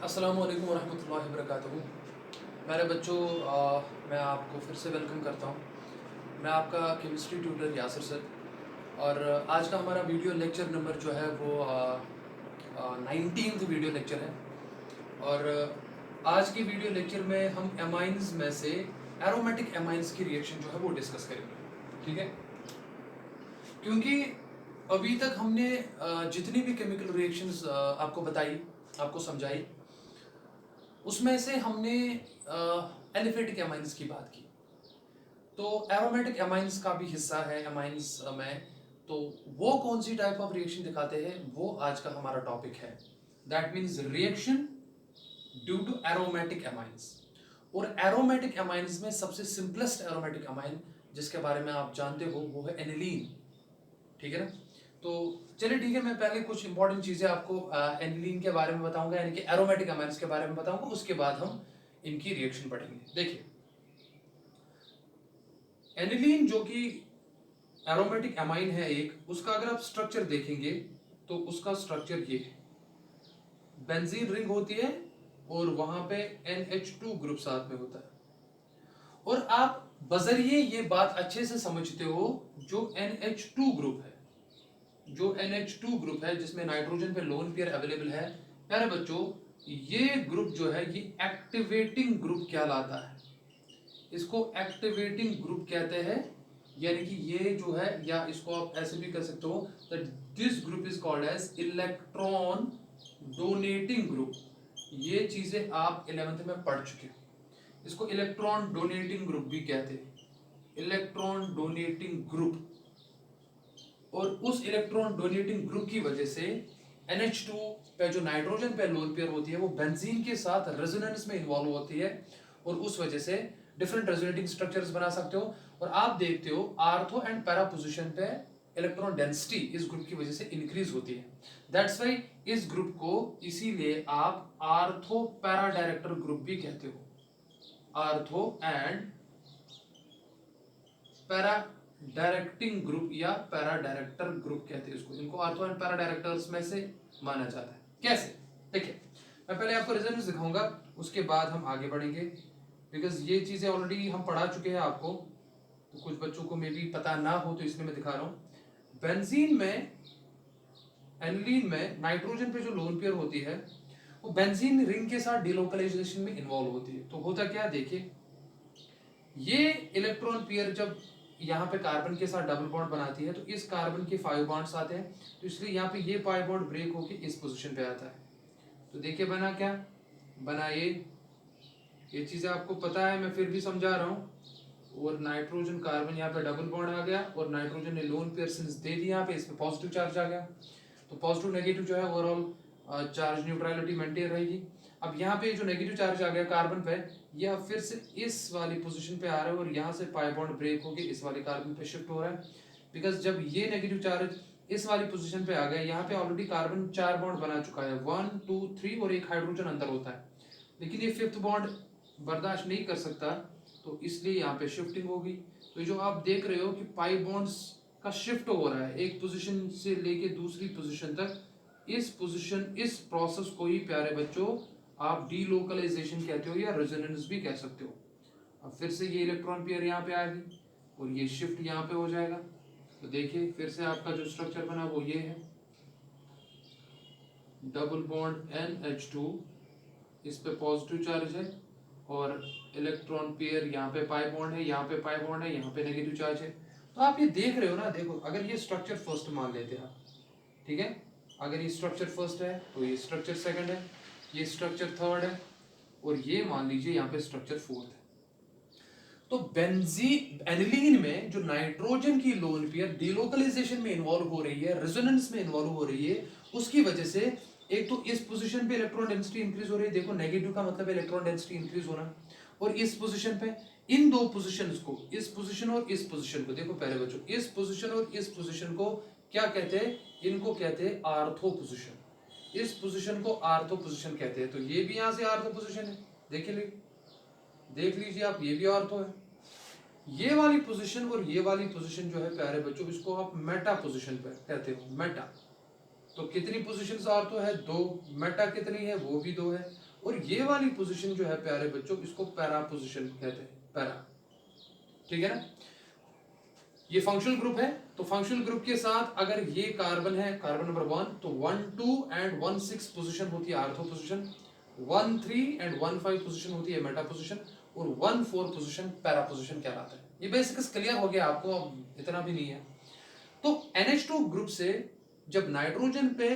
अस्सलामु अलैकुम वरहमतुल्लाहि वबरकातुहू। मेरे बच्चों, मैं आपको फिर से वेलकम करता हूँ। मैं आपका केमिस्ट्री ट्यूटर यासिर सर। और आज का हमारा वीडियो लेक्चर नंबर जो है वो 19th वीडियो लेक्चर है। और आज की वीडियो लेक्चर में हम एमाइंस में से एरोमेटिक एमाइंस की रिएक्शन जो है वो डिस्कस करेंगे। ठीक है, क्योंकि अभी तक हमने जितनी भी केमिकल रिएक्शंस आपको बताई, आपको समझाई, उसमें से हमने एलिफेटिक एमाइंस की बात की। तो एरोमेटिक एमाइंस का भी हिस्सा है एमाइंस में। तो वो कौन सी टाइप ऑफ रिएक्शन दिखाते हैं, वो आज का हमारा टॉपिक है। That means reaction due to aromatic amines. और एरोमेटिक एमाइंस में सबसे सिंपलेस्ट एरोमेटिक एमाइन जिसके बारे में आप जानते हो वो है एनिलीन। ठीक है ना। तो चलिए ठीक है, मैं पहले कुछ इंपॉर्टेंट चीजें आपको एनिलीन के बारे में बताऊंगा, यानी कि एरोमेटिक एमाइंस के बारे में बताऊंगा। उसके बाद हम इनकी रिएक्शन पढ़ेंगे। देखिए, एनिलीन जो कि एरोमेटिक एमाइन है एक, उसका अगर आप स्ट्रक्चर देखेंगे तो उसका स्ट्रक्चर ये है। बेंजीन रिंग होती है और वहां पे NH2 ग्रुप साथ में होता है। और आप बजरिए ये बात अच्छे से समझते हो, जो NH2 ग्रुप है, जो NH2 ग्रुप है जिसमें नाइट्रोजन पे लोन पेयर अवेलेबल है, प्यारे बच्चों, ये ग्रुप जो है ये एक्टिवेटिंग ग्रुप कहलाता है। इसको एक्टिवेटिंग ग्रुप कहते हैं। यानी कि ये जो है, या इसको आप ऐसे भी कर सकते हो that this group is called as electron donating group. ये चीजें आप 11th में पढ़ चुके हो। इसको इलेक्ट्रॉन डोनेटिंग ग्रुप भी कहते हैं, इलेक्ट्रॉन डोनेटिंग ग्रुप। और उस इलेक्ट्रॉन डोनेटिंग ग्रुप की वजह से NH2 पे जो नाइट्रोजन पे लोन पेयर होती है वो बेंजीन के साथ रेजोनेंस में इन्वॉल्व होती है, और उस वजह से डिफरेंट रेजोनेटिंग स्ट्रक्चर्स बना सकते हो। और आप देखते हो आर्थो एंड पैरा पोजीशन पे इलेक्ट्रॉन डेंसिटी इस ग्रुप की वजह से इंक्रीज होती है। दैट्स वाई इस ग्रुप को इसीलिए आप आर्थो पैरा डायरेक्टर ग्रुप भी कहते हो। Ortho and para directing group या पैरा डायरेक्टर ग्रुप कहते हैं इसको। इनको आर्थो एंड पैरा डायरेक्टर्स में से माना जाता है। कैसे? देखिए, मैं पहले आपको रिजल्ट दिखाऊंगा, उसके बाद हम आगे बढ़ेंगे, बिकॉज ये चीजें ऑलरेडी हम पढ़ा चुके हैं आपको, तो कुछ बच्चों को मे भी पता ना हो, तो इसलिए मैं दिखा रहा हूं। बेंजीन में, एनिलीन में नाइट्रोजन पे जो लोन पेयर होती है वो बेंजीन रिंग के साथ डिलोकलाइजेशन में इन्वॉल्व होती है। तो होता क्या, देखिए, ये इलेक्ट्रॉन पेयर जब यहाँ पे कार्बन के साथ डबल बॉन्ड बनाती है तो इस कार्बन के 5 बॉन्ड्स आते हैं, तो इसलिए यहाँ पे ये पाई बॉन्ड ब्रेक होके इस पोजीशन पे आता है। तो देखिए बना क्या, बना ये चीजें आपको पता है, मैं फिर भी समझा रहा हूँ। और नाइट्रोजन कार्बन यहाँ पे डबल बॉन्ड आ गया, और नाइट्रोजन ने लोन पेयर सिंस दे दी, यहाँ पे इसमें पॉजिटिव चार्ज आ गया। तो पॉजिटिव नेगेटिव जो है ओवरऑल चार्ज न्यूट्रलिटी मेंटेन रहेगी। अब यहाँ पे जो नेगेटिव चार्ज आ गया कार्बन पे, ये अब फिर से इस वाली पोजीशन पे आ रहा है, और यहाँ से पाई बॉन्ड ब्रेक होके इस वाली कार्बन पे शिफ्ट हो रहा है। बिकॉज जब ये नेगेटिव चार्ज इस वाली पोजीशन पे आ गया, यहाँ पे ऑलरेडी कार्बन 4 बॉन्ड बना चुका है, 1 2 3, और एक हाइड्रोजन अंदर होता है, लेकिन ये 5th बॉन्ड बर्दाश्त नहीं कर सकता, तो इसलिए यहाँ पे शिफ्टिंग होगी। तो जो आप देख रहे हो कि पाई बॉन्ड्स का शिफ्ट हो रहा है एक पोजीशन से लेके दूसरी पोजीशन तक, इस पोजीशन, इस प्रोसेस को ही प्यारे बच्चों आप डीलोकलाइजेशन कहते हो या रेजोनेंस भी कह सकते हो। अब फिर से ये इलेक्ट्रॉन पेयर यहाँ पे आ गई और ये शिफ्ट यहाँ पे हो जाएगा। तो देखिए फिर से आपका जो स्ट्रक्चर बना वो ये है, डबल बॉन्ड NH2, इस पे पॉजिटिव चार्ज है, और इलेक्ट्रॉन पेयर यहाँ पे पाई बॉन्ड है, यहाँ पे पाई बॉन्ड है, यहाँ पे नेगेटिव चार्ज है। तो आप ये देख रहे हो ना, देखो अगर ये स्ट्रक्चर फर्स्ट मान लेते हैं आप, ठीक है, अगर ये स्ट्रक्चर फर्स्ट है तो ये स्ट्रक्चर सेकंड है, ये स्ट्रक्चर थर्ड है, और ये मान लीजिए यहाँ पे स्ट्रक्चर फोर्थ है। तो एनिलीन में जो नाइट्रोजन की लोन पेयर डिलोकलाइजेशन में इन्वॉल्व हो रही है, रेजोनेंस में इन्वॉल्व हो रही है, उसकी वजह से एक तो इस पोजीशन पे इलेक्ट्रॉन डेंसिटी इंक्रीज हो रही है। देखो नेगेटिव का मतलब है इलेक्ट्रॉन डेंसिटी इंक्रीज होना, और इस पोजीशन पे, इन दो पोजीशंस को, इस पोजीशन और इस पोजीशन को, देखो पहले बच्चों, इस पोजीशन और इस पोजीशन को क्या कहते हैं, इनको कहते हैं आर्थो पोजीशन। इस पोजीशन को आर्थो पोजीशन कहते हैं। तो ये भी यहां से आर्थो पोजीशन है, देख लीजिए आप, ये भी आर्थो है। ये वाली पोजीशन और ये वाली पोजीशन जो है प्यारे बच्चों, इसको आप मेटा पोजीशन पे कहते हो, मेटा। तो कितनी पोजीशंस आर्थो है, 2, मेटा कितनी है, वो भी 2 है। और ये वाली पोजीशन जो है प्यारे बच्चों, इसको पैरा पोजीशन कहते हैं, पैरा। ठीक है ना, ये फंक्शनल ग्रुप है, तो फंक्शनल ग्रुप के साथ अगर ये कार्बन है, कार्बन नंबर 1, तो 1 2 एंड 1 6 पोजीशन होती है आर्थो पोजीशन, 1 3 एंड 1 5 पोजीशन होती है मेटा पोजीशन, और 1 4 पोजीशन पैरा पोजीशन कहलाता है। ये बेसिक्स क्लियर हो गया आपको, अब इतना भी नहीं है। तो NH2 ग्रुप से जब नाइट्रोजन पे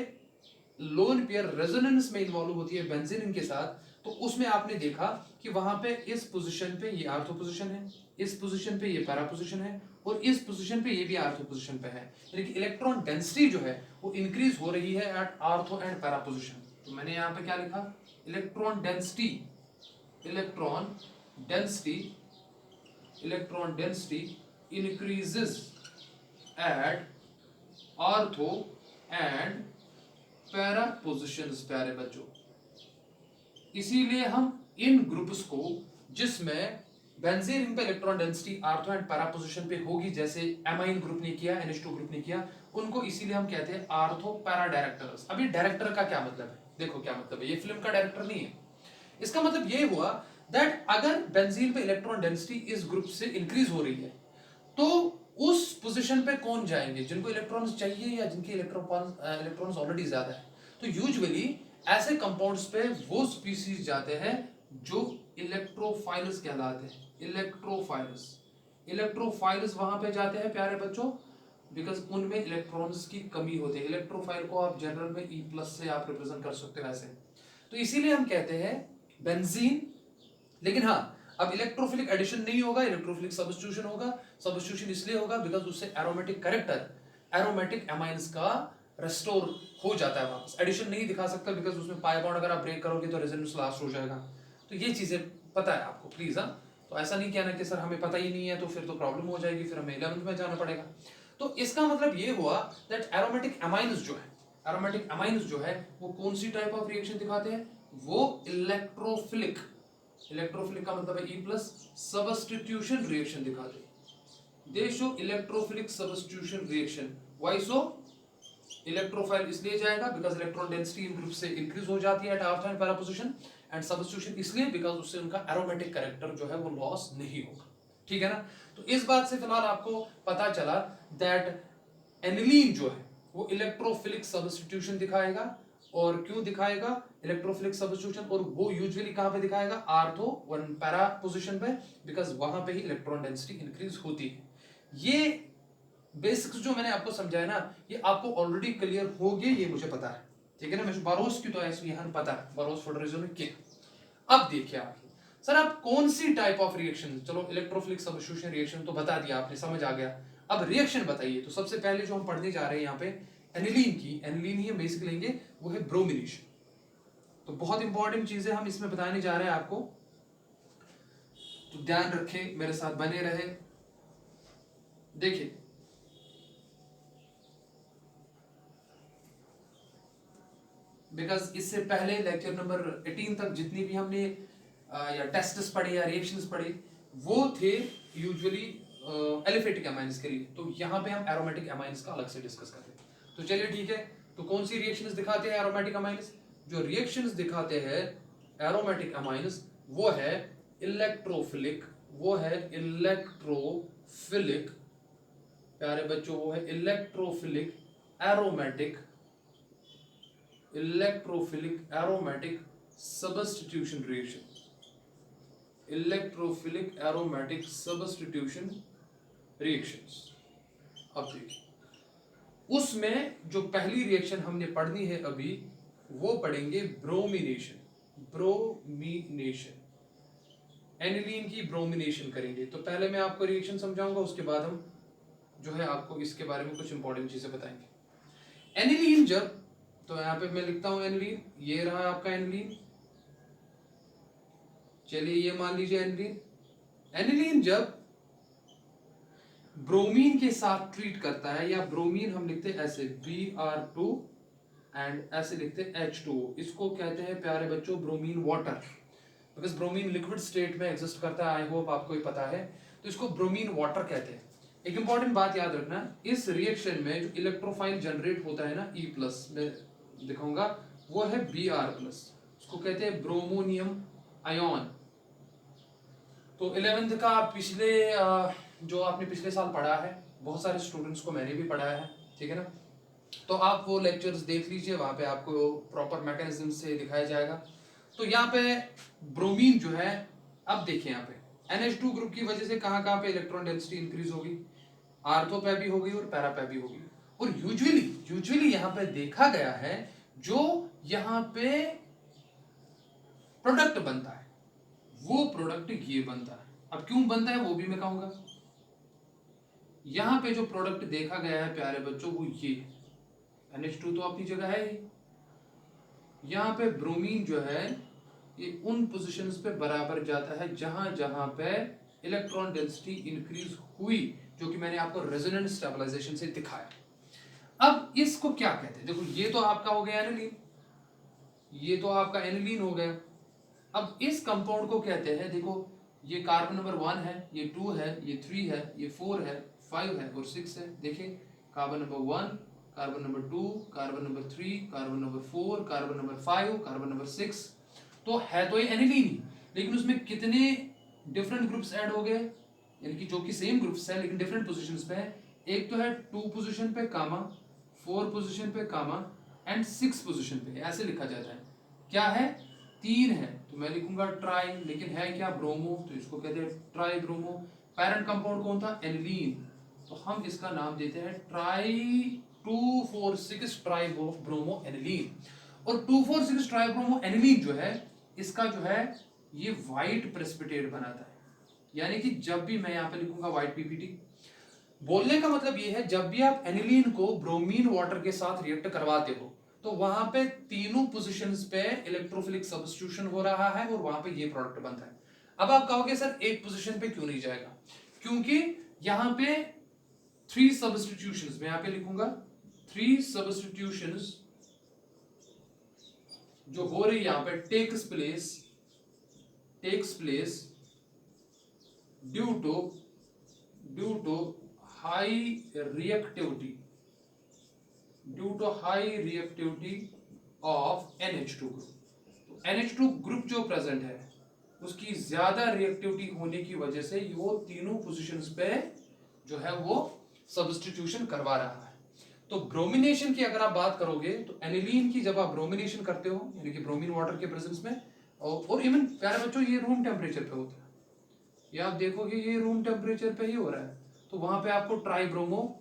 लोन पेयर रेजोनेंस में इन्वॉल्व होती है बेंजीन के साथ, तो उसमें आपने देखा कि वहां पे इस पोजीशन पे ये आर्थो पोजीशन है, इस पोजीशन पे ये पैरा पोजीशन है, और इस पोजीशन पे ये भी आर्थो पोजीशन पे है। यानी कि इलेक्ट्रॉन डेंसिटी जो है वो इंक्रीज हो रही है at ortho and para position. तो मैंने यहाँ पे क्या लिखा, electron density, electron density, electron density increases at ortho and para positions प्यारे बच्चों। इसीलिए हम इन ग्रुप्स को जिसमें बेंजीन रिंग पे electron density ortho and para position पे होगी, जैसे एमाइन ग्रुप ने किया, NH2 ग्रुप ने किया, उनको इसीलिए हम कहते हैं आर्थो पैरा डायरेक्टर्स। अभी डायरेक्टर का क्या मतलब है, देखो क्या मतलब है, ये फिल्म का डायरेक्टर नहीं है। इसका मतलब ये हुआ दैट अगर बेंजीन पे इलेक्ट्रॉन डेंसिटी इस ग्रुप से इंक्रीज हो रही है, तो उस पोजीशन पे कौन जाएंगे, जिनको इलेक्ट्रॉन्स चाहिए या जिनके इलेक्ट्रॉन्स ऑलरेडी ज्यादा है। तो यूजुअली ऐसे कंपाउंड्स पे वो स्पीसीज जाते हैं जो इलेक्ट्रोफाइलस कहलाते हैं, इलेक्ट्रोफाइलस। इलेक्ट्रोफाइलस वहां पे जाते हैं प्यारे बच्चों बिकॉज उनमें इलेक्ट्रॉन्स की कमी होती है। इलेक्ट्रोफाइल को आप जनरल में E+ से आप रिप्रेजेंट कर सकते हो ऐसे। तो इसीलिए हम कहते हैं बेंजीन। लेकिन हाँ, अब इलेक्ट्रोफिलिक एडिशन नहीं होगा, इलेक्ट्रोफिलिक सब्स्टिट्यूशन होगा। सब्स्टिट्यूशन इसलिए होगा बिकॉज उससे एरोमेटिक कैरेक्टर, एरोमेटिक एमाइंस का रेस्टोर हो जाता है वापस। एडिशन नहीं दिखा सकता बिकॉज उसमें पाई बॉन्ड अगर आप ब्रेक करोगे तो रेजोनेंस लास्ट हो जाएगा। तो ये चीजें पता है आपको प्लीज। हाँ, तो ऐसा नहीं कहना कि सर हमें पता ही नहीं है, तो फिर तो प्रॉब्लम हो जाएगी, फिर हमें 11th में जाना पड़ेगा। तो इसका मतलब ये हुआ दैट एरोमेटिक एमाइंस जो है, एरोमेटिक एमाइंस जो है वो कौन सी टाइप ऑफ रिएक्शन दिखाते हैं, वो इलेक्ट्रोफिलिक, इलेक्ट्रोफिलिक का मतलब है E+ सब्स्टिट्यूशन रिएक्शन दिखाते हैं। They show electrophilic substitution reaction. Why so, electrophile इसलिए जाएगा बिकॉज इलेक्ट्रॉन डेंसिटी इन ग्रुप से इंक्रीज हो जाती है at ortho and para position, and substitution इसलिए बिकॉज उससे उनका एरोमेटिक कैरेक्टर जो है वो लॉस नहीं होगा। ठीक है ना। तो इस बात से फिलहाल आपको पता चला दैट एनिलीन जो है वो इलेक्ट्रोफिलिक सब्स्टिट्यूशन दिखाएगा। और क्यों दिखाएगा इलेक्ट्रोफिलिक सब्स्टिट्यूशन, और वो यूजुअली कहां पे दिखाएगा, आर्थो वन पैरा पोजीशन पे, बिकॉज वहां पे ही इलेक्ट्रॉन डेंसिटी इंक्रीज होती है। ये बेसिक्स जो मैंने आपको समझाया ना, ये आपको ऑलरेडी क्लियर हो गए, ये मुझे पता है। ठीक है ना, मैं बारोस की तो ऐसे यहाँ पता है, बारोस फेडरेशन ने किया। अब देखिए आगे सर आप कौन सी टाइप ऑफ रिएक्शन, चलो इलेक्ट्रोफिलिक सब्स्टिट्यूशन रिएक्शन तो बता दिया आपने, समझ आ गया। अब रिएक्शन बताइए। तो सबसे पहले जो हम पढ़ने जा रहे हैं यहाँ पे एनिलीन की, एनिलीन ही हम बेसिक लेंगे, वो है ब्रोमिनेशन। तो बहुत इंपॉर्टेंट चीजें हम इसमें बताने जा रहे हैं आपको, तो ध्यान रखें, मेरे साथ बने रहे। देखिए बिकॉज इससे पहले लेक्चर नंबर 18 तक जितनी भी हमने या टेस्ट्स पढ़े या रिएक्शंस पढ़े वो थे यूजुअली एलिफेटिक एमाइंस के लिए। तो यहाँ पे हम एरोमेटिक एमाइंस का अलग से डिस्कस करते हैं। तो चलिए ठीक है, तो कौन सी रिएक्शंस दिखाते हैं एरोमेटिक एमाइंस, जो रिएक्शंस दिखाते हैं एरोमेटिक एमाइंस वो है इलेक्ट्रोफिलिक, वो है इलेक्ट्रोफिलिक प्यारे बच्चों, वो है electrophilic aromatic, electrophilic aromatic substitution reaction, electrophilic aromatic substitution reactions. अब देखिए उसमें जो पहली रिएक्शन हमने पढ़नी है अभी, वो पढ़ेंगे ब्रोमिनेशन, ब्रोमिनेशन, एनिलीन की ब्रोमिनेशन करेंगे। तो पहले मैं आपको रिएक्शन समझाऊंगा, उसके बाद हम जो है आपको इसके बारे में कुछ इंपॉर्टेंट चीजें बताएंगे। एनिलीन जब, तो यहां पे मैं लिखता हूं एनिलीन, ये रहा आपका एनिलीन, चलिए ये मान लीजिए एनिलीन। एनिलीन जब ब्रोमीन के साथ ट्रीट करता है, या ब्रोमीन हम लिखते हैं ऐसे Br2 एंड ऐसे लिखते हैं H2O, इसको कहते हैं प्यारे बच्चों bromine water, because bromine liquid state में एग्जिस्ट करता है, आई होप आपको ये पता है। तो इसको ब्रोमीन वाटर कहते हैं। एक इंपॉर्टेंट बात याद रखना, इस रिएक्शन में जो इलेक्ट्रोफाइल जनरेट होता है ना E+, मैं दिखाऊंगा, वो है Br+। उसको कहते हैं ब्रोमोनियम आयन। तो 11th का पिछले जो आपने पिछले साल पढ़ा है, बहुत सारे स्टूडेंट्स को मैंने भी पढ़ाया है, ठीक है ना। तो आप वो लेक्चर्स देख लीजिए, वहाँ पे आपको प्रॉपर मैकेनिज्म से दिखाया जाएगा। तो यहाँ पे ब्रोमीन जो है, अब देखिए यहाँ पे NH2 ग्रुप की वजह से कहाँ कहाँ पे इलेक्ट्रॉन डेंसिटी इंक्रीज होगी, आर्थो पे भी होगी और पैरा पे भी होगी। और यूजुअली यहाँ पे देखा गया है जो यहाँ पे प्रोडक्ट बनता है वो प्रोडक्ट ये बनता है। अब क्यों बनता है वो भी मैं कहूंगा। यहाँ पे जो प्रोडक्ट देखा गया है प्यारे बच्चों वो ये NH2 तो अपनी जगह है ही। यहाँ पे ब्रोमीन जो है ये उन पोजीशंस पे बराबर जाता है जहां जहां पे इलेक्ट्रॉन डेंसिटी इंक्रीज हुई, जो कि मैंने आपको रेजोनेंस स्टेबलाइजेशन से दिखाया। अब इसको क्या कहते हैं, देखो ये तो आपका हो गया एनिलीन, ये तो आपका एनिलीन हो गया। अब इस कंपाउंड को कहते हैं, देखो ये कार्बन नंबर 1 है, ये 2 है, ये 3 है, ये 4 है, 5 है और 6 है। देखिए carbon number 1, carbon number 2, carbon number 3, carbon number 4, carbon number 5, carbon number 6। तो है तो ये एनिलीन ही, लेकिन उसमें कितने डिफरेंट ग्रुप्स ऐड हो गए, यानी कि जो कि सेम ग्रुप्स है लेकिन डिफरेंट पोजीशंस पे है। एक तो है 2 पोजीशन पे कामा, 4 पोजीशन पे कामा एंड 6 पोजीशन पे, ऐसे लिखा जाता है। क्या है, 3 है तो मैं लिखूंगा ट्राई, लेकिन है क्या ब्रोमो, तो इसको कहते हैं ट्राई ब्रोमो। पैरेंट कंपाउंड कौन था, एनिलीन, तो हम इसका नाम देते हैं ट्राई 2,4,6 ट्राई ब्रोमो एनिलीन। और 2,4,6 ट्राई ब्रोमो एनिलीन जो है, इसका जो है ये व्हाइट प्रेसिपिटेट बनाता है। यानी कि जब भी मैं यहाँ पे लिखूंगा व्हाइट पीपीटी, बोलने का मतलब ये है जब भी आप एनिलीन को ब्रोमीन वाटर के साथ रिएक्ट करवाते हो तो वहां पे तीनों पोजीशंस पे इलेक्ट्रोफिलिक सब्स्टिट्यूशन हो रहा है और वहां पे ये प्रोडक्ट बनता है। अब आप कहोगे सर एक पोजीशन पे क्यों नहीं जाएगा, क्योंकि यहां पे 3 सब्स्टिट्यूशंस, मैं यहां पे लिखूंगा 3 सब्स्टिट्यूशंस जो हो रही यहां पे takes place due to high reactivity of NH2 group. तो NH2 ग्रुप जो प्रेजेंट है उसकी ज्यादा रिएक्टिविटी होने की वजह से वो तीनों पोजीशंस पे जो है वो सब्स्टिट्यूशन करवा रहा है। तो ब्रोमिनेशन की अगर आप बात करोगे तो एनिलीन की जब आप ब्रोमिनेशन करते हो, यानी कि ब्रोमीन वाटर के प्रेजेंस में, और इवन प्यारे बच्चों ये रूम टेम्परेचर पे होता है, ये आप देखोगे ये रूम टेम्परेचर पे ही हो रहा है, तो वहां पे आपको ट्राई ब्रोमो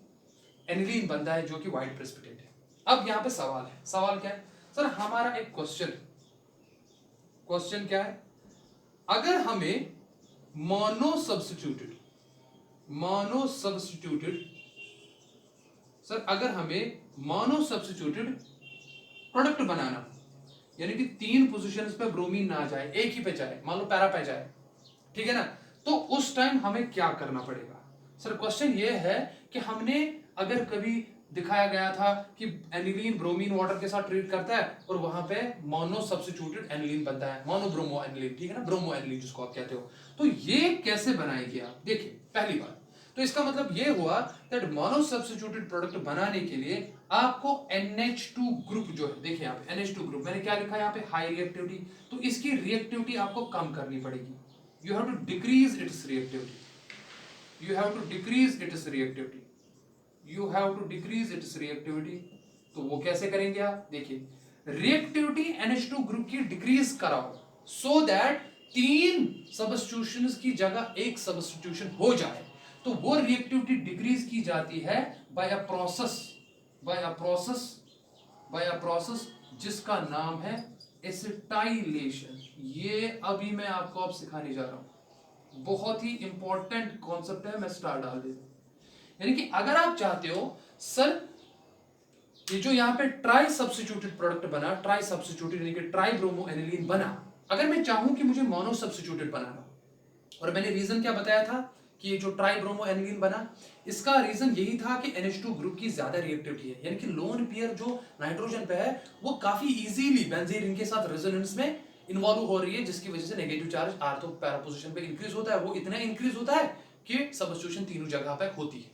एनिलीन बनता है जो कि व्हाइट प्रेसिपिटेट है। अब यहाँ पे सवाल है, सवाल क्या है सर, हमारा एक क्वेश्चन क्या है, अगर हमें मोनो सब्स्टिट्यूटेड सर अगर हमें मोनो सब्स्टिट्यूटेड प्रोडक्ट बनाना, यानी कि 3 पोजीशंस पे ब्रोमीन ना जाए, एक ही पे जाए, मान लो पैरा पे जाए, ठीक है ना, तो उस टाइम हमें क्या करना पड़ेगा। सर क्वेश्चन ये है कि हमने अगर कभी दिखाया गया था कि एनिलीन ब्रोमीन वाटर के साथ ट्रीट करता है और वहां पे मोनो सब्स्टिट्यूटेड एनिलीन बनता है, मोनो ब्रोमो एनिलीन, ठीक है ना, ब्रोमो एनिलीन जिसको आप कहते हो, तो ये कैसे बनाएगी आप। देखिए पहली बात तो इसका मतलब ये हुआ दैट मोनो सब्स्टिट्यूटेड प्रोडक्ट बनाने के लिए आपको NH2 ग्रुप जो है, देखिए यहाँ पे NH2 ग्रुप मैंने क्या लिखा है यहाँ पे, हाई रिएक्टिविटी, तो इसकी रिएक्टिविटी आपको कम करनी पड़ेगी। You have to decrease its reactivity. तो वो कैसे करेंगे आप, देखिए रिएक्टिविटी NH2 ग्रुप की डिक्रीज कराओ सो दैट 3 सब्स्टिट्यूशंस की जगह एक सब्स्टिट्यूशन हो जाए। तो वो रिएक्टिविटी डिक्रीज की जाती है बाय अ प्रोसेस जिसका नाम है एसिटाइलेशन। ये अभी मैं आपको अब सिखाने जा रहा हूं, बहुत ही इंपॉर्टेंट कॉन्सेप्ट है, मैं स्टार डाल देता हूं। यानी कि अगर आप चाहते हो सर ये जो यहां पे ट्राई सब्स्टिट्यूटेड प्रोडक्ट बना, ट्राई सब्स्टिट्यूटेड यानी कि ट्राई ब्रोमो एनिलीन बना, अगर मैं चाहूं कि मुझे मोनो सब्स्टिट्यूटेड बनाना, और मैंने रीजन क्या बताया था कि ये जो ट्राई ब्रोमो एनिलीन बना, इसका रीजन यही था कि NH2 ग्रुप की ज्यादा रिएक्टिविटी है, यानी कि लोन पेयर जो नाइट्रोजन पे है वो काफी इजीली बेंजीन रिंग के साथ रेजोनेंस में इन्वॉल्व हो रही है, जिसकी वजह से negative charge ortho para position पे इंक्रीज होता है। वो इतना इंक्रीज होता है कि सब्स्टिट्यूशन तीनों जगह पे होती है।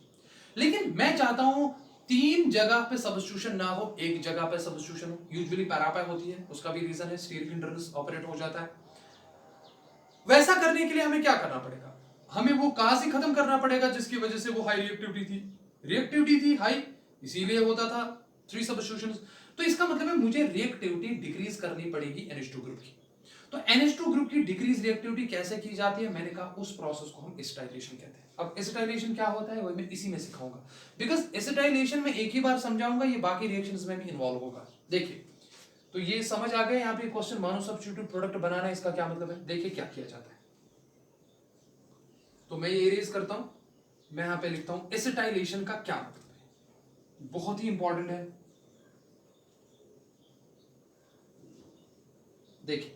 लेकिन मैं चाहता हूं तीन जगह पे सब्स्टिट्यूशन ना हो, एक जगह पे सब्स्टिट्यूशन हो। यूजुअली पैरापाई होती है, उसका भी रीजन है स्टीरिक हिंड्रेंस ऑपरेट हो जाता है। वैसा करने के लिए हमें क्या करना पड़ेगा, हमें वो कहां से खत्म करना पड़ेगा जिसकी वजह से वो हाई रिएक्टिविटी थी, रिएक्टिविटी थी हाई, इसीलिए होता था 3 सब्स्टिट्यूशन। तो इसका मतलब है मुझे रिएक्टिविटी डिक्रीज करनी पड़ेगी NH2 ग्रुप की। तो NH2 ग्रुप की डिक्रीज रिएक्टिविटी कैसे की जाती है, मैंने कहा उस प्रोसेस को हम एसिटाइलेशन कहते हैं। अब एसिटाइलेशन क्या होता है वही मैं इसी में सिखाऊंगा, बिकॉज एसिटाइलेशन में एक ही बार समझाऊंगा, ये बाकी रिएक्शंस में भी इन्वॉल्व होगा। देखिए तो ये समझ आ गया, यहाँ पे क्वेश्चन मोनो सब्स्टिट्यूट प्रोडक्ट बनाना है, इसका क्या मतलब है, देखिए क्या किया जाता है। तो मैं ये इरेज करता हूं, मैं यहां पे लिखता हूं एसिटाइलेशन का क्या मतलब है, बहुत ही इंपॉर्टेंट है। देखिए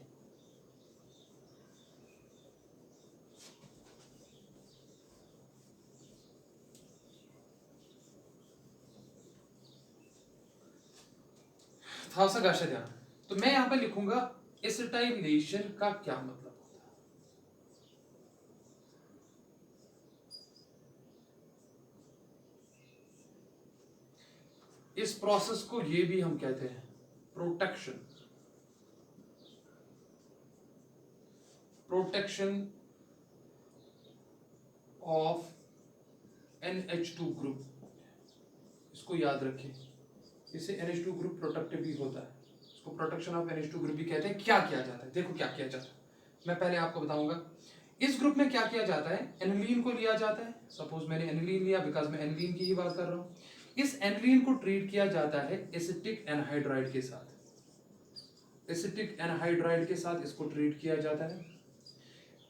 था सा गाशा ध्यान, तो मैं यहां पे लिखूंगा एसिटाइलेशन का क्या मतलब होता है। इस प्रोसेस को ये भी हम कहते हैं protection, protection of NH2 group, इसको याद रखिए, इससे NH2 ग्रुप प्रोटेक्टिव भी होता है, इसको प्रोटेक्शन ऑफ NH2 ग्रुप भी कहते हैं। क्या किया जाता है, देखो क्या किया जाता है, मैं पहले आपको बताऊंगा। इस ग्रुप में क्या किया जाता है, एनिलीन को लिया जाता है, सपोज मैंने एनिलीन लिया, बिकॉज मैं एनिलीन की ही बात कर रहा हूं। इस एनिलीन को ट्रीट किया जाता है एसिटिक एनहाइड्राइड के साथ, एसिटिक एनहाइड्राइड के साथ इसको ट्रीट किया जाता है।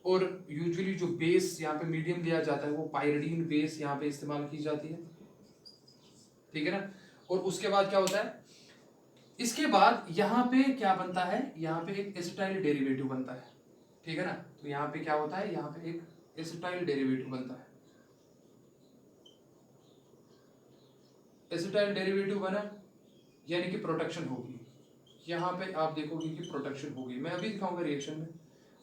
और यूजुअली जो बेस यहाँ पे मीडियम लिया जाता है वो पायरिडीन बेस यहाँ पे इस्तेमाल की जाती है, ठीक है ना। और उसके बाद क्या होता है, इसके बाद यहाँ पे क्या बनता है, यहाँ पे एक एसिटाइल डेरिवेटिव बनता है, ठीक है ना। तो यहाँ पे क्या होता है, यहाँ पे एक एसिटाइल डेरिवेटिव बनता है, एसिटाइल डेरिवेटिव बना यानी कि प्रोटेक्शन होगी, यहाँ पे आप देखोगे कि प्रोटेक्शन होगी, मैं अभी दिखाऊंगा रिएक्शन में।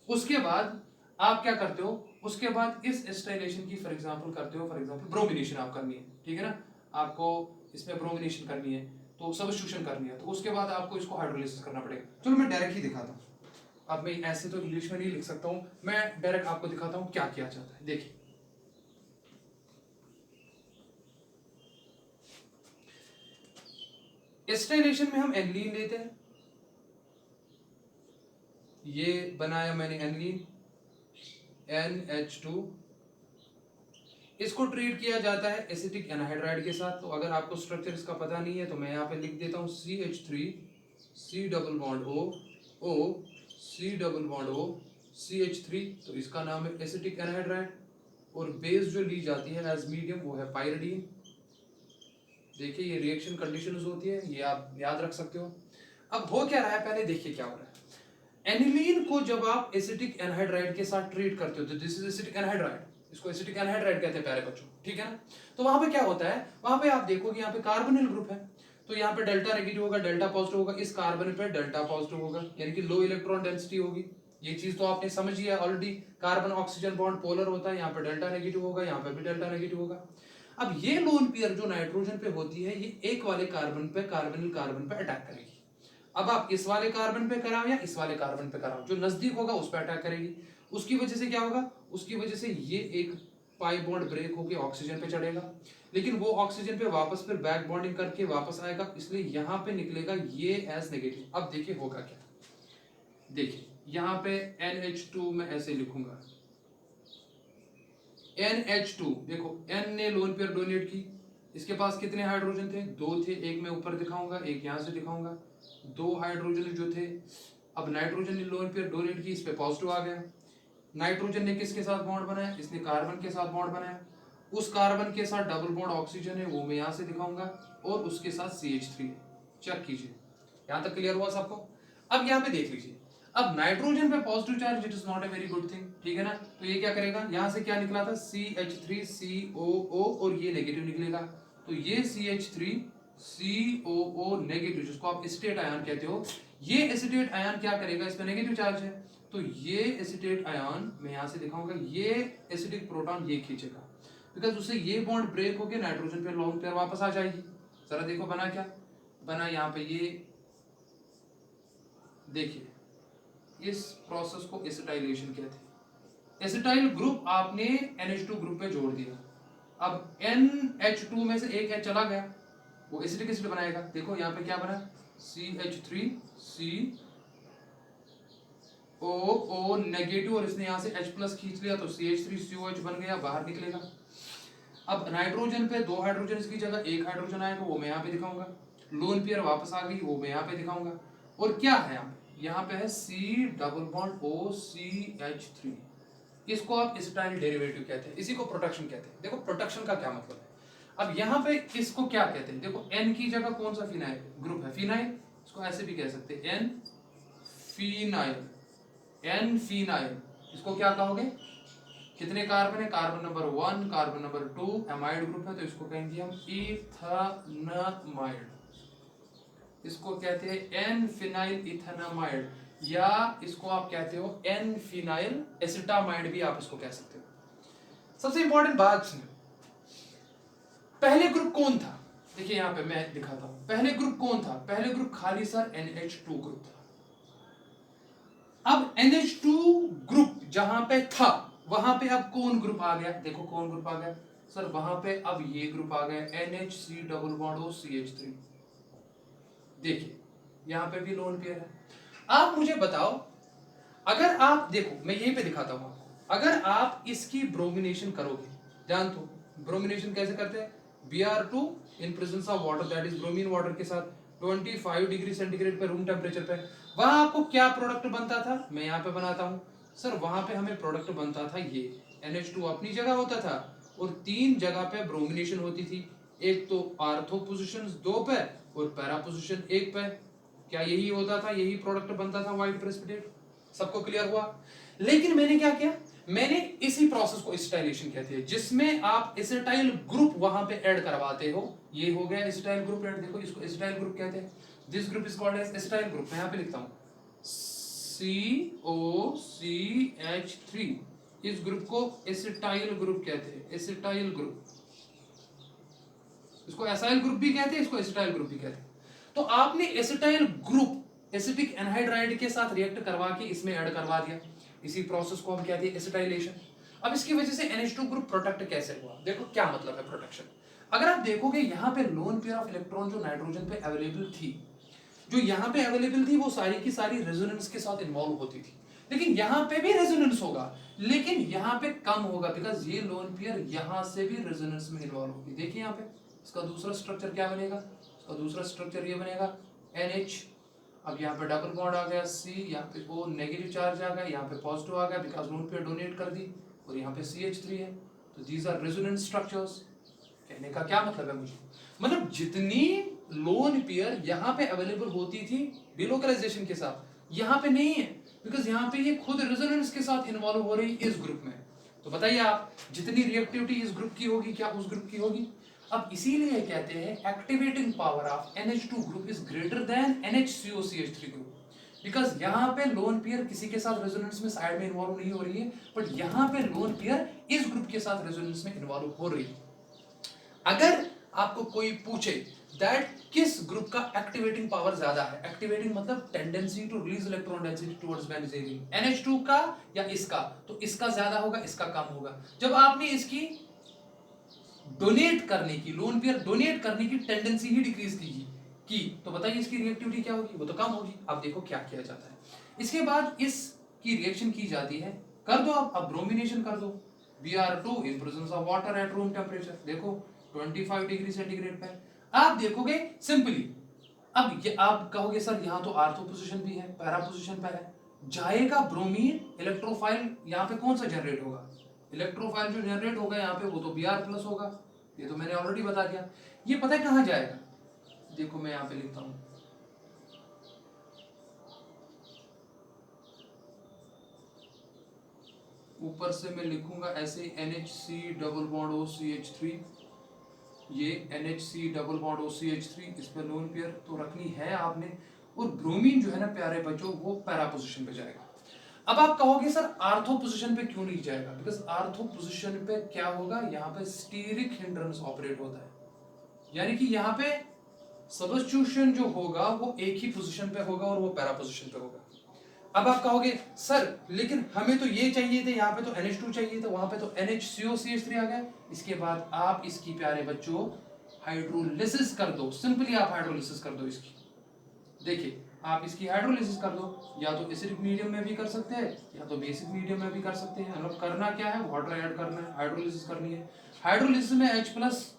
उसके बाद आप क्या करते हो, उसके बाद इस एसिटाइलेशन की फॉर एग्जांपल करते हो, फॉर एग्जांपल ब्रोमिनेशन आप करनी है, ठीक है ना, आपको इसमें ब्रोमिनेशन करनी है, तो सब्स्टिट्यूशन करनी है, तो उसके बाद आपको इसको हाइड्रोलिसिस करना पड़ेगा। चलो मैं डायरेक्ट ही दिखाता हूँ, अब मैं ऐसे तो इंग्लिश में नहीं लिख सकता हूँ, मैं डायरेक्ट आपको दिखाता हूँ क्या किया जाता है। देखिए एसिटाइलेशन में हम एनिलीन लेते हैं, ये बनाया मैंने एनिलीन NH2, इसको ट्रीट किया जाता है एसिटिक एनहाइड्राइड के साथ। तो अगर आपको स्ट्रक्चर इसका पता नहीं है तो मैं यहाँ पे लिख देता हूँ CH3 C double bond O C double bond O CH3, तो इसका नाम है एसिटिक एनहाइड्राइड। और बेस जो ली जाती है एज मीडियम वो है पायरिडीन। देखिए ये रिएक्शन कंडीशंस होती है, ये आप याद रख सकते हो। अब हो क्या रहा है, पहले देखिए क्या हो रहा है। एनिलीन को जब आप एसिटिक एनहाइड्राइड के साथ ट्रीट करते हो, तो दिस इज एसिटिक एनहाइड्राइड, इसको एसिटिक एनहाइड्राइड कहते हैं प्यारे बच्चों, ठीक है ना। तो वहां पे क्या होता है, वहां पे आप देखोगे यहाँ पे कार्बोनिल ग्रुप है, तो यहाँ पे डेल्टा नेगेटिव होगा, डेल्टा पॉजिटिव होगा, इस कार्बन पे डेल्टा पॉजिटिव होगा, यानी कि लो इलेक्ट्रॉन डेंसिटी होगी। ये चीज तो आपने समझ लिया already, carbon oxygen bond polar होता है, यहाँ पे डेल्टा नेगेटिव होगा, यहाँ पे भी डेल्टा नेगेटिव होगा। अब ये लोन पेयर जो नाइट्रोजन पे होती है, ये एक वाले कार्बन पे, कार्बोनिल कार्बन पे अटैक करेगी। अब आप इस वाले कार्बन पे कराओ या इस वाले कार्बन पे कराओ, जो नजदीक होगा उस पर अटैक करेगी। उसकी वजह से क्या होगा, उसकी वजह से ये एक पाई बॉन्ड ब्रेक होकर ऑक्सीजन पे चढ़ेगा, लेकिन वो ऑक्सीजन पे वापस फिर बैक बॉन्डिंग करके वापस आएगा, इसलिए यहां पे निकलेगा ये एज नेगेटिव। अब देखिए होगा क्या, देखिए यहां पे NH2 में ऐसे लिखूंगा NH2, देखो N ने लोन पेयर डोनेट की, इसके पास कितने हाइड्रोजन थे, 2 थे, एक मैं ऊपर दिखाऊंगा, एक यहां से दिखाऊंगा, 2 हाइड्रोजन जो थे। अब नाइट्रोजन ने लोन पेयर डोनेट की, इस पे पॉजिटिव आ गया। नाइट्रोजन ने किसके साथ बॉन्ड बनाया, इसने कार्बन के साथ बॉन्ड बनाया, उस कार्बन के साथ डबल बॉन्ड ऑक्सीजन है, वो मैं यहां से दिखाऊंगा, और उसके साथ CH3 है। चेक कीजिए, यहां तक क्लियर हुआ सबको। अब यहां पे देख लीजिए, अब नाइट्रोजन पे positive charge, it is not a very good thing, ठीक है ना। तो ये क्या करेगा, यहां से क्या निकला था CH3COO, और ये नेगेटिव निकलेगा, तो ये CH3COO नेगेटिव, जिसको आप एसिटेट आयन कहते हो, ये एसिटेट आयन क्या करेगा, इसमें नेगेटिव चार्ज है, तो ये एसिटेट आयन मैं यहां से दिखाऊंगा, ये एसिडिक प्रोटॉन ये खींचेगा, बिकॉज उससे ये बॉन्ड ब्रेक होकर नाइट्रोजन पे लोन पेयर वापस आ जाएगी। जरा देखो बना क्या बना यहाँ पे, ये देखिए इस प्रोसेस को एसिटाइलेशन कहते हैं। एसिटाइल ग्रुप आपने NH2 ग्रुप में जोड़ दिया, अब NH2 में से एक H चला गया, वो एसिटिक एसिड बनाएगा। देखो यहाँ पे क्या बना, CH3COO नेगेटिव, और इसने यहाँ से H प्लस खींच लिया तो CH3COH बन गया, बाहर निकलेगा। अब नाइट्रोजन पे 2 हाइड्रोजन की जगह 1 हाइड्रोजन आएगा, वो मैं यहाँ पे दिखाऊंगा। लोन पेयर वापस आ गई, वो मैं यहाँ पे दिखाऊंगा। और क्या है यहाँ पे है C+OCH3, इसको आप एसिटाइल डेरिवेटिव कहते हैं, इसी को प्रोटेक्शन कहते हैं। देखो प्रोटेक्शन का क्या मतलब है, अब यहाँ पे इसको क्या कहते हैं, देखो N की जगह कौन सा फिनाइल ग्रुप है, फिनाइल, इसको ऐसे भी कह सकते हैं N फिनाइल। इसको क्या कहोगे, कितने कार्बन है, carbon number 1, carbon number 2, amide group है तो इसको कहेंगे हम इथानमाइड, इसको कहते हैं एन फिनाइल इथानमाइड, या इसको आप कहते हो एन फिनाइल एसिटामाइड भी आप इसको कह सकते हो। सबसे इंपॉर्टेंट बात सुनिए, पहले ग्रुप कौन था, देखिए यहां पे मैं दिखाता हूं, पहले ग्रुप कौन था, पहले ग्रुप खाली सर NH2 ग्रुप था। अब NH2 ग्रुप जहां पे था वहां पे अब कौन ग्रुप आ गया, देखो कौन ग्रुप आ गया सर, वहां पे अब ये ग्रुप आ गया NHC+OCH3। देखिए यहां पे भी लोन पेयर है। आप मुझे बताओ, अगर आप देखो मैं यहीं पे दिखाता हूं आपको, अगर आप इसकी ब्रोमिनेशन करोगे, ध्यान दो ब्रोमिनेशन कैसे करते हैं, Br2 in presence of water, that is bromine water के साथ 25 डिग्री सेंटीग्रेड पे रूम टेम्परेचर पे, वहां आपको क्या प्रोडक्ट बनता था, मैं यहाँ पे बनाता हूं सर, वहां पे हमें प्रोडक्ट बनता था ये NH2 अपनी जगह होता था और 3 जगह पे ब्रोमिनेशन होती थी, एक तो आर्थो पोजीशन 2 पे और पैरा पोजीशन 1 पे, क्या यही होता था, यही प्रोडक्ट बनता था व्हाइट प्रेसिपिटेट, सबको क्लियर हुआ। लेकिन मैंने क्या किया, मैंने इसी प्रोसेस को एसिटाइलेशन कहते हैं, जिसमें आप एसिटाइल ग्रुप वहां पे ऐड करवाते हो, ये हो गया एसिटाइल ग्रुप ऐड, देखो इसको एसिटाइल ग्रुप कहते हैं, this group is called as acetyl group, मैं यहां पे लिखता हूं COCH3, इस ग्रुप को एसिटाइल ग्रुप कहते हैं, एसिटाइल ग्रुप, इसको एसाइल ग्रुप भी कहते हैं, इसको एसिटाइल ग्रुप भी कहते हैं। तो आपने एसिटाइल ग्रुप एसिटिक एनहाइड्राइड के साथ रिएक्ट करवा के इसमें ऐड करवा दिया, इसी प्रोसेस को हम कहते हैं एसिटाइलेशन। अब इसकी वजह से NH2 ग्रुप प्रोटेक्ट कैसे हुआ, देखो क्या मतलब है प्रोटेक्शन। अगर आप देखोगे यहाँ पे लोन पेयर ऑफ इलेक्ट्रॉन जो नाइट्रोजन पे अवेलेबल थी, जो यहाँ पे अवेलेबल थी, वो सारी की सारी रेजोनेंस के साथ इन्वॉल्व होती थी, लेकिन यहाँ पे भी रेजोनेंस होगा, लेकिन यहाँ पे कम होगा, बिकॉज ये लोन पेयर यहाँ से भी रेजोनेंस में इन्वॉल्व होगी। देखिए यहाँ पे इसका दूसरा स्ट्रक्चर क्या बनेगा, इसका दूसरा स्ट्रक्चर ये बनेगा NH, अब यहाँ पे डबल बॉन्ड आ गया C, यहाँ पे O नेगेटिव चार्ज आ गया, यहाँ पे पॉजिटिव आ गया बिकॉज लोन पेयर डोनेट कर दी, और यहाँ पे CH3 है, तो दीज आर रेजोनेंस स्ट्रक्चर्स। कहने का क्या मतलब है मुझे, मतलब जितनी लोन पेयर यहाँ पे अवेलेबल होती थी डिलोकलाइजेशन के साथ, यहाँ पे नहीं है, बिकॉज यहाँ पे ये खुद रेजोनेंस के साथ इन्वॉल्व हो रही इस ग्रुप में। तो बताइए आप, जितनी रिएक्टिविटी इस ग्रुप की होगी क्या उस ग्रुप की होगी। अब इसीलिए कहते हैं activating power of NH2 group is greater than NHCOCH3 group, because यहाँ पे लोन पेयर किसी के साथ रेजोनेंस में साइड में इन्वॉल्व नहीं हो रही है, बट यहाँ पे लोन पेयर इस ग्रुप के साथ रेजोनेंस में इन्वॉल्व हो रही है। अगर आपको कोई पूछे दैट किस ग्रुप का एक्टिवेटिंग पावर ज्यादा है, एक्टिवेटिंग मतलब tendency to release electron density towards benzene, NH2 का या इसका, तो इसका ज्यादा होगा, इसका कम होगा। जब आपने इसकी डोनेट करने की, लोन पेयर डोनेट करने की टेंडेंसी ही डिक्रीज की तो बताइए इसकी रिएक्टिविटी क्या होगी, वो तो कम होगी। अब देखो क्या किया जाता है, इसके बाद इसकी रिएक्शन की जाती है, कर दो अब ब्रोमिनेशन कर दो, Br2 in presence of water at room temperature, देखो 25 डिग्री सेंटीग्रेड पे, आप देखोगे सिंपली, अब ये आप कहोगे सर यहाँ तो आर्थो पोजीशन भी है, पैरा पोजीशन पे है, जाएगा ब्रोमीन, इलेक्ट्रोफाइल यहाँ पे कौन सा जनरेट होगा, इलेक्ट्रोफाइल जो जनरेट होगा यहाँ पे वो तो Br+ होगा, ये तो मैंने ऑलरेडी बता दिया। ये पता है कहाँ जाएगा, देखो मैं यहाँ पे लिखता हूं, ऊपर से मैं लिखूंगा ऐसे NHC+OCH3, ये NHC+OCH3, इस पर लोन पेयर तो रखनी है आपने, और ब्रोमीन जो है ना प्यारे बच्चों वो पैरा पोजीशन पे जाएगा। अब आप कहोगे सर आर्थो पोजीशन पे क्यों नहीं जाएगा, बिकॉज आर्थो पोजीशन पे क्या होगा, यहाँ पे स्टीरिक हिंड्रेंस ऑपरेट होता है, यानी कि यहाँ पे सब्स्टिट्यूशन जो होगा वो एक ही पोजीशन पे होगा और वो पैरा पोजीशन पे होगा। अब आप कहोगे सर लेकिन हमें तो ये चाहिए थे, यहाँ पे तो NH2 चाहिए था, वहां पे तो NHCOCH3 आ गया। इसके बाद आप इसकी प्यारे बच्चों हाइड्रोलिसिस कर दो, सिंपली आप हाइड्रोलिसिस कर दो इसकी। देखिए आप इसकी हाइड्रोलिसिस कर दो, या तो एसिडिक मीडियम में भी कर सकते हैं या तो बेसिक मीडियम में भी कर सकते हैं। मतलब करना क्या है, वाटर ऐड करना है, हाइड्रोलिसिस करनी है। हाइड्रोलिसिस में H प्लस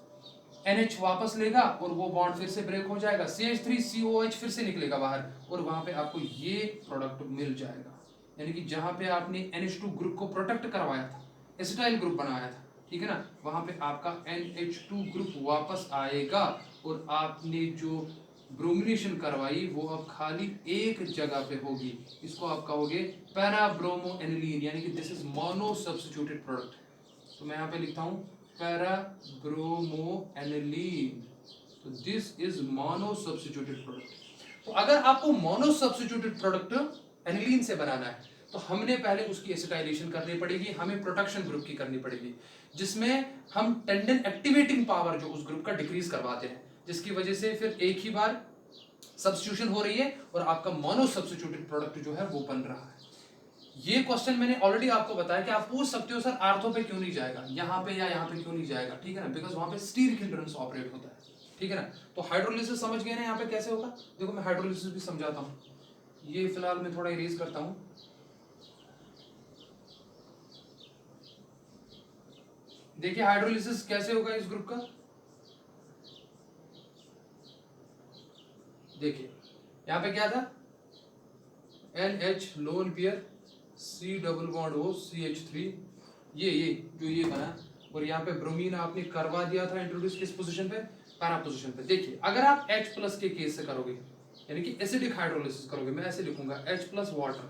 NH वापस लेगा और वो बॉन्ड फिर से ब्रेक हो जाएगा, CH3COH फिर से निकलेगा बाहर और वहां पे आपको ये प्रोडक्ट मिल जाएगा। यानी कि जहां पे आपने NH2 ग्रुप को प्रोटेक्ट करवाया था, एसिटाइल ग्रुप बनाया था, ठीक है ना, वहां पे आपका NH2 ग्रुप वापस आएगा और आपने जो ब्रोमिनेशन करवाई वो अब खाली एक जगह पे होगी। इसको आप कहोगे पैरा ब्रोमो एनिलीन, यानी कि this is mono substituted product. तो मैं यहाँ पे लिखता हूँ पैरा ब्रोमो एनिलीन, तो this is mono substituted product. तो अगर आपको मोनो सब्स्टिट्यूटेड प्रोडक्ट एनिलीन से बनाना है तो हमने पहले उसकी एसिटाइलेशन करनी पड़ेगी, हमें प्रोटेक्शन ग्रुप की करनी पड़ेगी, जिसमें हम टेंडन एक्टिवेटिंग पावर जो उस ग्रुप का डिक्रीज करवाते हैं, जिसकी वजह से फिर एक ही बार सब्स्टिट्यूशन हो रही है और आपका मोनो सब्स्टिट्यूटेड प्रोडक्ट जो है वो बन रहा है। ये क्वेश्चन मैंने ऑलरेडी आपको बताया कि आप पूछ सकते हो सर आर्थो पे क्यों नहीं जाएगा, यहाँ पे या यहाँ पे क्यों नहीं जाएगा, ठीक है ना, बिकॉज वहां पे स्टीरिक हिंड्रेंस ऑपरेट होता है, ठीक है ना। तो हाइड्रोलिसिस समझ गए ना यहाँ पे कैसे होगा। देखो मैं हाइड्रोलिसिस भी समझाता हूँ, ये फिलहाल मैं थोड़ा इरेज करता हूँ। देखिए हाइड्रोलिसिस कैसे होगा इस ग्रुप का, देखिए यहाँ पे क्या था, NH lone pair C double bond O CH3, ये जो ये बना, और यहाँ पे ब्रोमीन आपने करवा दिया था इंट्रोड्यूस किस पोजीशन पे, पैरा पोजीशन पे। देखिए अगर आप H प्लस के केस से करोगे यानी कि एसिडिक हाइड्रोलिसिस करोगे, मैं ऐसे लिखूंगा H प्लस वाटर,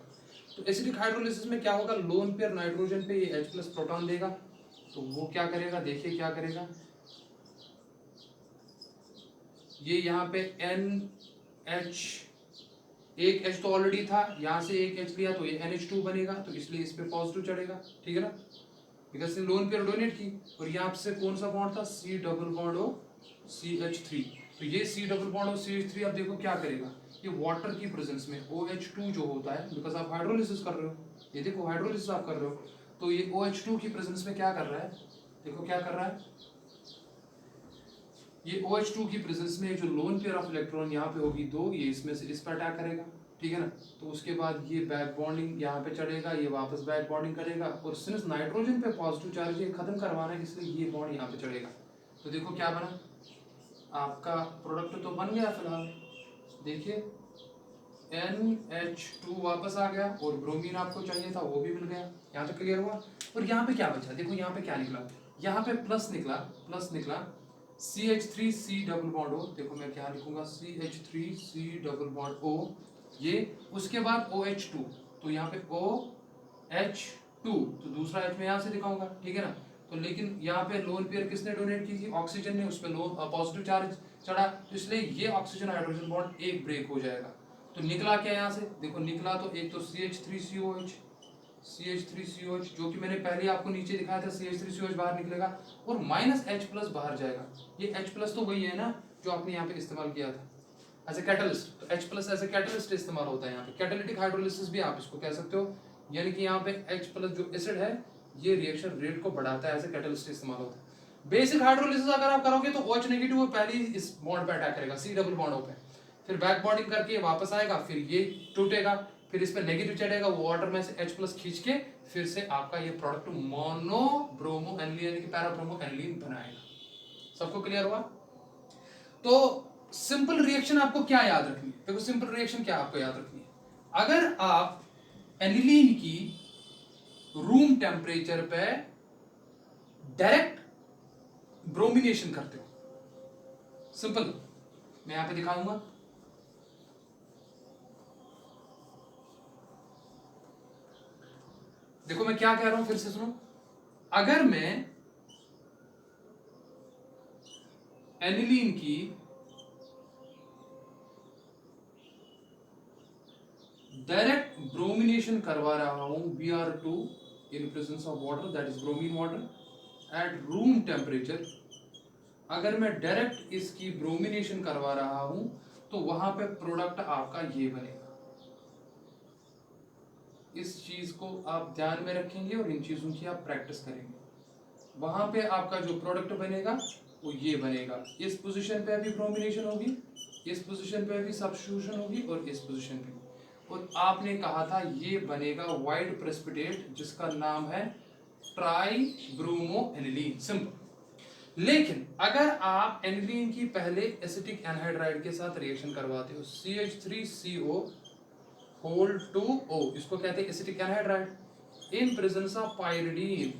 तो एसिडिक हाइड्रोलिसिस में क्या होगा, लोन पेयर नाइट्रोजन पे ये H प्लस प्रोटॉन देगा, तो वो क्या करेगा, देखिए क्या करेगा, ये यहाँ पे NH, एक H तो ऑलरेडी था, यहाँ से एक H लिया तो ये NH2 बनेगा, तो इसलिए इस पे पॉजिटिव चढ़ेगा, ठीक है ना, बिकॉज लोन पेयर डोनेट की, और यहाँ से कौन सा बॉन्ड था, C double bond O CH3, तो ये C double bond O CH3 अब देखो क्या करेगा, ये वाटर की प्रेजेंस में OH2 जो होता है, बिकॉज आप हाइड्रोलिसिस कर रहे हो, ये देखो हाइड्रोलिसिस आप कर रहे हो, तो ये OH2 की प्रेजेंस में क्या कर रहा है, देखो क्या कर रहा है, ये OH2 की प्रेजेंस में जो लोन पेयर ऑफ इलेक्ट्रॉन यहाँ पे होगी दो, ये इसमें से इस पर अटैक करेगा, ठीक है ना, तो उसके बाद ये बैक बॉन्डिंग यहाँ पे चढ़ेगा, ये वापस बैक बॉन्डिंग करेगा, और सिंस नाइट्रोजन पे पॉजिटिव चार्ज ये खत्म करवाना है इसलिए ये बॉन्ड यहाँ पे चढ़ेगा। तो देखो क्या बना, आपका प्रोडक्ट तो बन गया फिलहाल, देखिए NH2 वापस आ गया और ब्रोमीन आपको चाहिए था वो भी मिल गया, यहाँ पे क्लियर हुआ। और यहाँ पे क्या बचा, देखो यहाँ पे क्या निकला, यहाँ पे प्लस निकला CH3C डबल बॉन्ड O, देखो मैं क्या लिखूंगा, CH3C डबल बॉन्ड O, ये उसके बाद OH2, तो यहाँ पे OH2, तो दूसरा H मैं यहाँ से दिखाऊंगा, ठीक है ना, तो लेकिन यहाँ पे लोन पेयर किसने डोनेट की थी, ऑक्सीजन ने, उस पर पॉजिटिव चार्ज चढ़ा, तो इसलिए ये ऑक्सीजन हाइड्रोजन बॉन्ड एक ब्रेक हो जाएगा। तो निकला क्या यहाँ से, देखो निकला तो एक तो CH3COH जो कि मैंने पहले आपको नीचे दिखाया था, CH3COH बाहर निकलेगा और माइनस H प्लस बाहर जाएगा। ये H प्लस तो वही है ना जो आपने यहाँ पे इस्तेमाल किया था एज ए कैटलिस्ट, तो H plus as a catalyst इस्तेमाल होता है यहाँ पे, कैटालिटिक हाइड्रोलिसिस भी आप इसको कह सकते हो, यानी कि यहाँ पे H प्लस जो एसिड है ये रिएक्शन रेट को बढ़ाता है, एज ए कैटलिस्ट इस्तेमाल होता है। बेसिक हाइड्रोलिसिस अगर आप करोगे तो OH नेगेटिव पहले ही इस बॉन्ड पे अटैक करेगा, C डबल बॉन्ड पे, फिर बैक बॉन्डिंग करके वापस आएगा, फिर ये टूटेगा, फिर इस पे नेगेटिव चढ़ेगा, वो वाटर में से H प्लस खींच के फिर से आपका ये प्रोडक्ट मोनो ब्रोमो एनिलीन यानी कि पैरा ब्रोमो एनिलीन बनाएगा। सबको क्लियर हुआ। तो सिंपल रिएक्शन आपको क्या याद रखनी है, देखो सिंपल रिएक्शन क्या आपको याद रखनी है, अगर आप एनिलीन की रूम टेम्परेचर पे डायरेक्ट ब्रोमिनेशन करते हो, सिंपल मैं यहां पे दिखाऊंगा, देखो मैं क्या कह रहा हूं फिर से सुनो, अगर मैं एनिलीन की डायरेक्ट ब्रोमिनेशन करवा रहा हूं Br2 in presence of water that is bromine water at room temperature, अगर मैं डायरेक्ट इसकी ब्रोमिनेशन करवा रहा हूं तो वहां पे प्रोडक्ट आपका ये बनेगा। इस चीज को आप ध्यान में रखेंगे और इन चीजों की आप प्रैक्टिस करेंगे। वहां पे आपका जो प्रोडक्ट बनेगा वो ये बनेगा। इस पोजीशन पे अभी ब्रोमिनेशन होगी, इस पोजीशन पे अभी सब्स्टिट्यूशन होगी और इस पोजीशन पे, और आपने कहा था ये बनेगा वाइट प्रेसिपिटेट जिसका नाम है ट्राई ब्रोमो एनिलीन। सिंपल। लेकिन अगर आप एनिलीन की पहले एसिटिक एनहाइड्राइड के साथ रिएक्शन करवाते हो, CH3CO होल टू O, इसको कहते हैं acetic anhydride in presence of pyridine,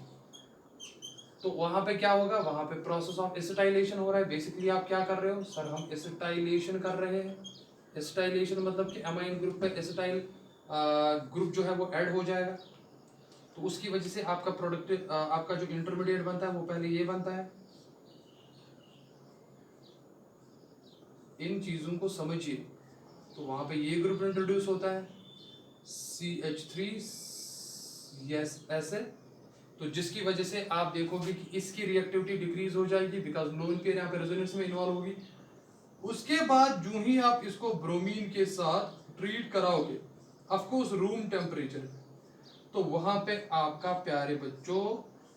तो वहां पे क्या होगा, वहां पे प्रोसेस ऑफ एसिटाइलेशन हो रहा है। बेसिकली आप क्या कर रहे हो सर, हम एसिटाइलेशन कर रहे हैं। एसिटाइलेशन मतलब कि अमाइन ग्रुप पे एसिटाइल ग्रुप जो है वो ऐड हो जाएगा, तो उसकी वजह से आपका प्रोडक्ट आपका जो इंटरमीडिएट बनता है वो पहले ये बनता है। इन चीजों को समझिए। तो वहां पे ये ग्रुप इंट्रोड्यूस होता है CH3 यस ऐसे, तो जिसकी वजह से आप देखोगे कि इसकी रिएक्टिविटी डिक्रीज हो जाएगी बिकॉज लोन पेयर यहाँ पे रेजोनेंस में इन्वॉल्व होगी। उसके बाद जो ही आप इसको ब्रोमीन के साथ ट्रीट कराओगे ऑफ कोर्स रूम टेम्परेचर, तो वहां पे आपका प्यारे बच्चों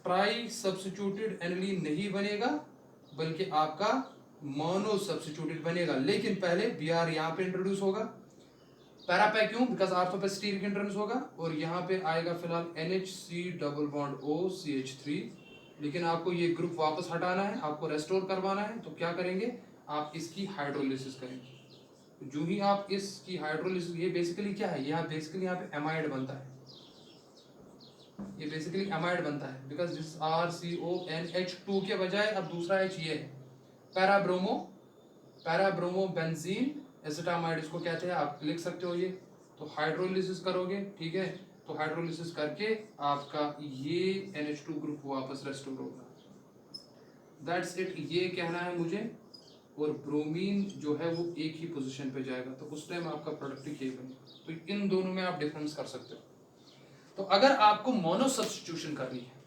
ट्राई सब्स्टिट्यूटेड एनिलीन नहीं बनेगा बल्कि आपका मोनो सब्स्टिट्यूटेड बनेगा। लेकिन पहले Br यहाँ पे इंट्रोड्यूस होगा, पैरा पे क्यों, बिकॉज आर्थो पे स्टीरिक इंट्रोड्यूस होगा, और यहाँ पे आएगा फिलहाल NHC double bond O CH3। लेकिन आपको ये ग्रुप वापस हटाना है, आपको रेस्टोर करवाना है, तो क्या करेंगे आप इसकी हाइड्रोलिसिस करेंगे। जो ही आप इसकी हाइड्रोलिसिस, ये बेसिकली क्या है, यहाँ बेसिकली यहाँ पे एमाइड बनता है, ये बेसिकली एमाइड बनता है बिकॉज दिस RCONH2 के बजाय अब दूसरा H ये है, पैराब्रोमो बेंजीन एसिटामाइड इसको कहते हैं, आप लिख सकते हो ये। तो हाइड्रोलिसिस करोगे, ठीक है, तो हाइड्रोलिसिस करके आपका ये NH2 ग्रुप वापस रेस्टोर होगा। दैट्स इट, ये कहना है मुझे। और ब्रोमीन जो है वो एक ही पोजीशन पे जाएगा, तो उस टाइम आपका प्रोडक्ट ये बनेगा। तो इन दोनों में आप डिफरेंस कर सकते हो। तो अगर आपको मोनो सब्स्टिट्यूशन करनी है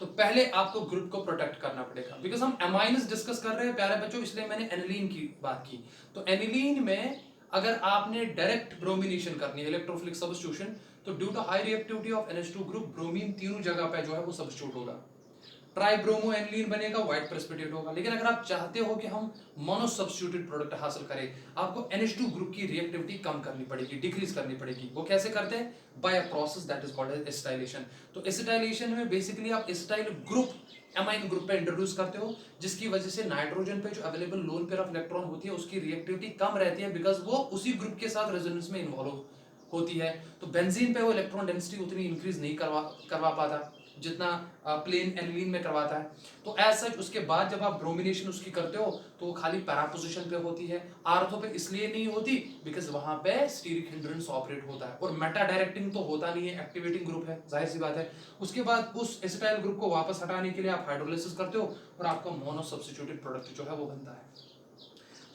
तो पहले आपको ग्रुप को प्रोटेक्ट करना पड़ेगा, बिकॉज हम एमाइन्स डिस्कस कर रहे हैं प्यारे बच्चों, इसलिए मैंने एनिलीन की बात की। तो एनिलीन में अगर आपने डायरेक्ट ब्रोमिनेशन करनी है, इलेक्ट्रोफिलिक सब्स्टिट्यूशन, तो due to high reactivity of NH2 group bromine तीनों जगह पे जो है वो सब्स्टिट्यूट होगा, ट्राइब्रोमो एनिलीन बनेगा, व्हाइट प्रेसिपिटेट होगा। लेकिन अगर आप चाहते हो कि हम मोनो सब्स्टिट्यूटेड प्रोडक्ट हासिल करें, आपको NH2 ग्रुप की रिएक्टिविटी कम करनी पड़ेगी, डिक्रीज करनी पड़ेगी। वो कैसे करते हैं, by a process that is called as acetylation. तो एसिटाइलेशन में बेसिकली आप एसिटाइल ग्रुप एमाइन ग्रुप पे इंट्रोड्यूस करते हो, जिसकी वजह से नाइट्रोजन पे जो available lone pair of electron होती है उसकी रिएक्टिविटी कम रहती है, बिकॉज वो उसी ग्रुप के साथ रेजोनेंस में इन्वॉल्व होती है। तो बेंजीन पे वो इलेक्ट्रॉन डेंसिटी उतनी इंक्रीज नहीं करवा पाता जितना प्लेन एनिलीन में करवाता है। तो एज सच उसके बाद जब आप ब्रोमिनेशन उसकी करते हो तो वो खाली पैरा पोजीशन पे होती है, आर्थो पे इसलिए नहीं होती बिकॉज वहां पे स्टीरिक हिंड्रेंस ऑपरेट होता है, और मेटा डायरेक्टिंग तो होता नहीं है, एक्टिवेटिंग ग्रुप है, जाहिर सी बात है। उसके बाद उस एसिटाइल ग्रुप को वापस हटाने के लिए आप हाइड्रोलिसिस करते हो और आपका मोनो सब्स्टिट्यूटेड प्रोडक्ट जो है वो बनता है।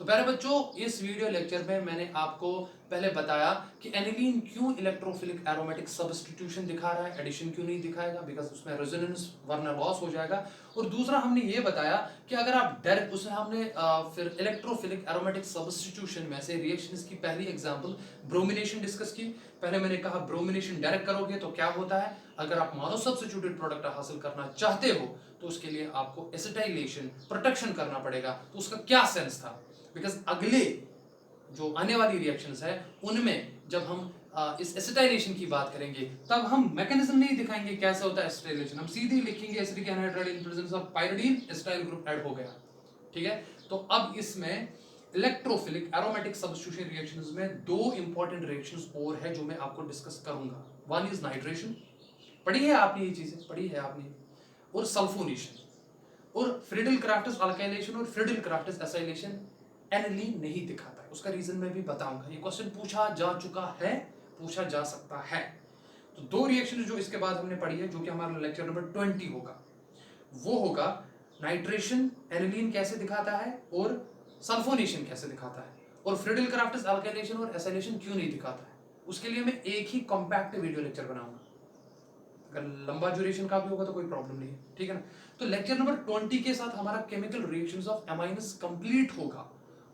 तो प्यारे बच्चों, इस वीडियो लेक्चर में मैंने आपको पहले बताया कि एनिलीन क्यों इलेक्ट्रोफिलिक एरोमेटिक सब्स्टिट्यूशन दिखा रहा है, एडिशन क्यों नहीं दिखाएगा, बिकॉज उसमें रेजोनेंस वरना लॉस हो जाएगा। और दूसरा हमने ये बताया कि अगर आप डायरेक्ट उसमें हमने फिर इलेक्ट्रोफिलिक एरोमेटिक सब्स्टिट्यूशन में से रिएक्शंस की पहली एग्जांपल ब्रोमिनेशन डिस्कस की। पहले मैंने कहा ब्रोमिनेशन डायरेक्ट करोगे तो क्या होता है, अगर आप मोनो सब्स्टिट्यूटेड प्रोडक्ट हासिल करना चाहते हो तो उसके लिए आपको एसिटाइलेशन प्रोटेक्शन करना पड़ेगा। तो उसका क्या सेंस था, बिकॉज अगले जो आने वाली रिएक्शंस है उनमें जब हम इस एसिटाइलेशन की बात करेंगे तब हम मैकेनिज्म नहीं दिखाएंगे कैसे होता है एसिटाइलेशन, हम सीधे लिखेंगे acetic anhydride in presence of pyridine acetyl group add हो गया, ठीक है। तो अब इसमें इलेक्ट्रोफिलिक एरोमेटिक सब्स्टिट्यूशन रिएक्शंस में दो इंपॉर्टेंट रिएक्शंस और है जो मैं आपको डिस्कस करूंगा। वन इज नाइट्रेशन, पढ़ी है आपने ये चीजें, पढ़ी है आपने, और सल्फोनेशन, और फ्रीडल-क्राफ्टस अल्काइलेशन और फ्रीडल-क्राफ्टस एसाइलेशन एनिलीन नहीं दिखाता है। उसका रीजन मैं भी बताऊंगा, ये क्वेश्चन पूछा जा चुका है, पूछा जा सकता है। तो दो रिएक्शन जो इसके बाद हमने पढ़ी है, जो कि हमारा लेक्चर नंबर 20 होगा, वो होगा नाइट्रेशन एनिलीन कैसे दिखाता है और सल्फोनेशन कैसे दिखाता है, और फ्रीडल-क्राफ्टस अल्काइलेशन और एसाइलेशन क्यों नहीं दिखाता है। उसके लिए मैं एक ही कॉम्पैक्ट वीडियो लेक्चर बनाऊंगा, अगर लंबा ड्यूरेशन का भी होगा तो कोई प्रॉब्लम नहीं है, ठीक है ना। तो लेक्चर नंबर 20 के साथ हमारा केमिकल रिएक्शंस ऑफ एमाइनस कंप्लीट होगा।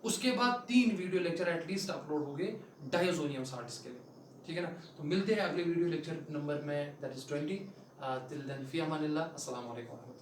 उसके बाद 3 वीडियो लेक्चर एटलीस्ट अपलोड होंगे डायजोनियम साल्ट्स के लिए, ठीक है ना। तो मिलते हैं अगले वीडियो लेक्चर नंबर में, दैट इज 20। टिल देन फी अमानिल्लाह, अस्सलाम वालेकुम।